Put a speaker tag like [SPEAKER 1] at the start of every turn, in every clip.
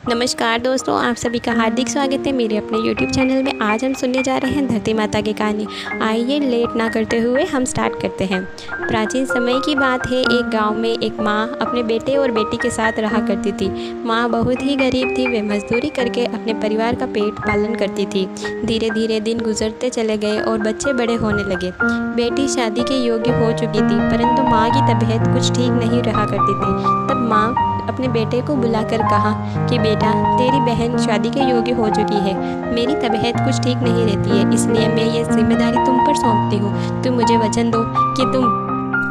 [SPEAKER 1] नमस्कार दोस्तों, आप सभी का हार्दिक स्वागत है मेरे अपने YouTube चैनल में। आज हम सुनने जा रहे हैं धरती माता की कहानी। आइए लेट ना करते हुए हम स्टार्ट करते हैं। प्राचीन समय की बात है। एक गांव में एक माँ अपने बेटे और बेटी के साथ रहा करती थी। माँ बहुत ही गरीब थी। वे मजदूरी करके अपने परिवार का पेट पालन करती थी। धीरे धीरे दिन गुजरते चले गए और बच्चे बड़े होने लगे। बेटी शादी के योग्य हो चुकी थी, परंतु माँ की तबीयत कुछ ठीक नहीं रहा करती थी। तब माँ अपने बेटे को बुलाकर कहा कि बेटा, तेरी बहन शादी के योग्य हो चुकी है। मेरी तबीयत कुछ ठीक नहीं रहती है, इसलिए मैं ये जिम्मेदारी तुम पर सौंपती हूँ। तुम मुझे वचन दो कि तुम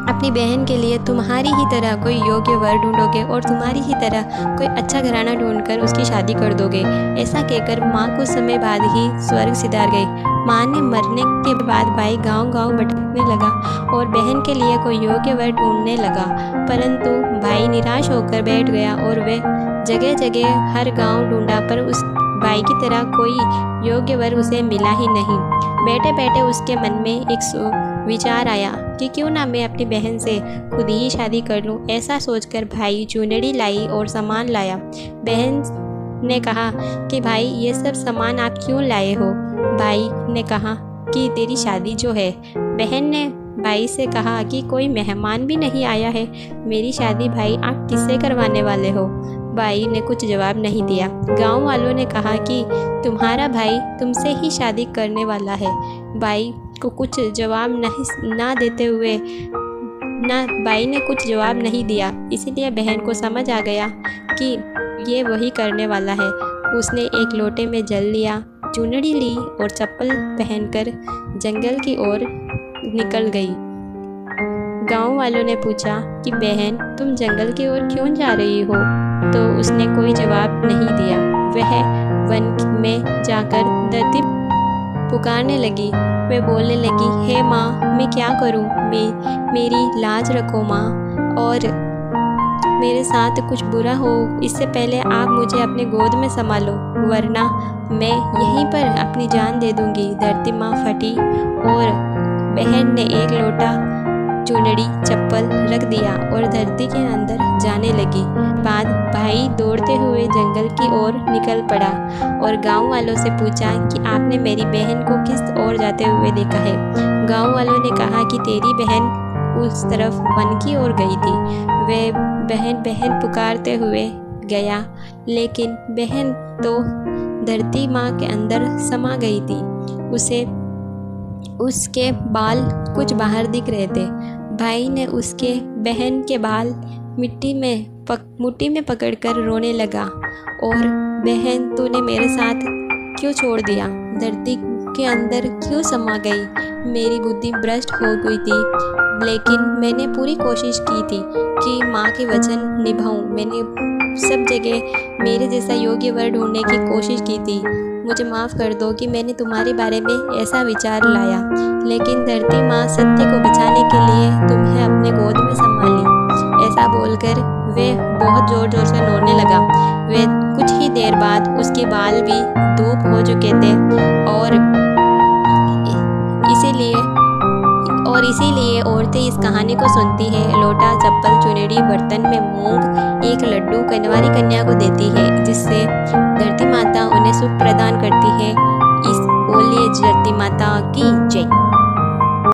[SPEAKER 1] अपनी बहन के लिए तुम्हारी ही तरह कोई योग्य वर ढूंढोगे और तुम्हारी ही तरह कोई अच्छा घराना ढूंढकर उसकी शादी कर दोगे। ऐसा कहकर माँ कुछ समय बाद ही स्वर्ग सिधार गई। माँ ने मरने के बाद भाई गांव-गांव भटकने लगा और बहन के लिए कोई योग्य वर ढूंढने लगा, परंतु भाई निराश होकर बैठ गया और वह जगह जगह हर गांव ढूंढा, पर उस भाई की तरह कोई योग्य वर उसे मिला ही नहीं। बैठे बैठे उसके मन में एक विचार आया कि क्यों ना मैं अपनी बहन से खुद ही शादी कर लूं। ऐसा सोचकर भाई चुनरी लाई और सामान लाया। बहन ने कहा कि भाई, ये सब सामान आप क्यों लाए हो? भाई ने कहा कि तेरी शादी जो है। बहन ने भाई से कहा कि कोई मेहमान भी नहीं आया है। मेरी शादी भाई आप किससे करवाने वाले हो? भाई ने कुछ जवाब नहीं दिया। गांव वालों ने कहा कि तुम्हारा भाई तुमसे ही शादी करने वाला है। भाई को कुछ जवाब ना देते हुए भाई ने कुछ जवाब नहीं दिया, इसीलिए बहन को समझ आ गया कि ये वही करने वाला है। उसने एक लोटे में जल लिया, चुनरी ली और चप्पल पहनकर जंगल की ओर निकल गई। गांव वालों ने पूछा कि बहन, तुम जंगल की ओर क्यों जा रही हो? तो उसने कोई जवाब नहीं दिया। वह वन में जाकर धरती पुकारने लगी। वह बोलने लगी, हे माँ, मैं क्या करूँ? मेरी लाज रखो माँ, और मेरे साथ कुछ बुरा हो इससे पहले आप मुझे अपने गोद में संभालो, वरना मैं यहीं पर अपनी जान दे दूंगी। धरती माँ फटी और बहन ने एक लोटा चुनरी चप्पल रख दिया और धरती के अंदर जाने लगी। बाद भाई दौड़ते हुए जंगल की ओर निकल पड़ा और गांव वालों से पूछा कि आपने मेरी बहन को किस ओर जाते हुए देखा है? गांव वालों ने कहा कि तेरी बहन उस तरफ वन की ओर गई थी। वह बहन बहन पुकारते हुए गया, लेकिन बहन तो धरती माँ के अंदर समा गई थी। उसके बाल कुछ बाहर दिख रहे थे। भाई ने उसके बहन के बाल मुट्ठी में पकड़कर रोने लगा और बहन, तूने मेरे साथ क्यों छोड़ दिया? धरती के अंदर क्यों समा गई? मेरी बुद्धि भ्रष्ट हो गई थी, लेकिन मैंने पूरी कोशिश की थी कि माँ के वचन निभाऊं। मैंने सब जगह मेरे जैसा योग्य वर ढूंढने की कोशिश की थी। मुझे माफ़ कर दो कि मैंने तुम्हारे बारे में ऐसा विचार लाया, लेकिन धरती माँ सत्य को बचाने के लिए तुम्हें अपने गोद में संभाली। ऐसा बोलकर वह बहुत ज़ोर ज़ोर से रोने लगा। वह कुछ ही देर बाद उसके बाल भी धूप हो चुके थे और इसीलिए औरतें इस कहानी को सुनती है। लोटा, चप्पल, चुनरी, बर्तन में मूंग, एक लड्डू कन्वारी कन्या को देती है, जिससे धरती माता उन्हें सुख प्रदान करती है। इस बोलिए धरती माता की जय।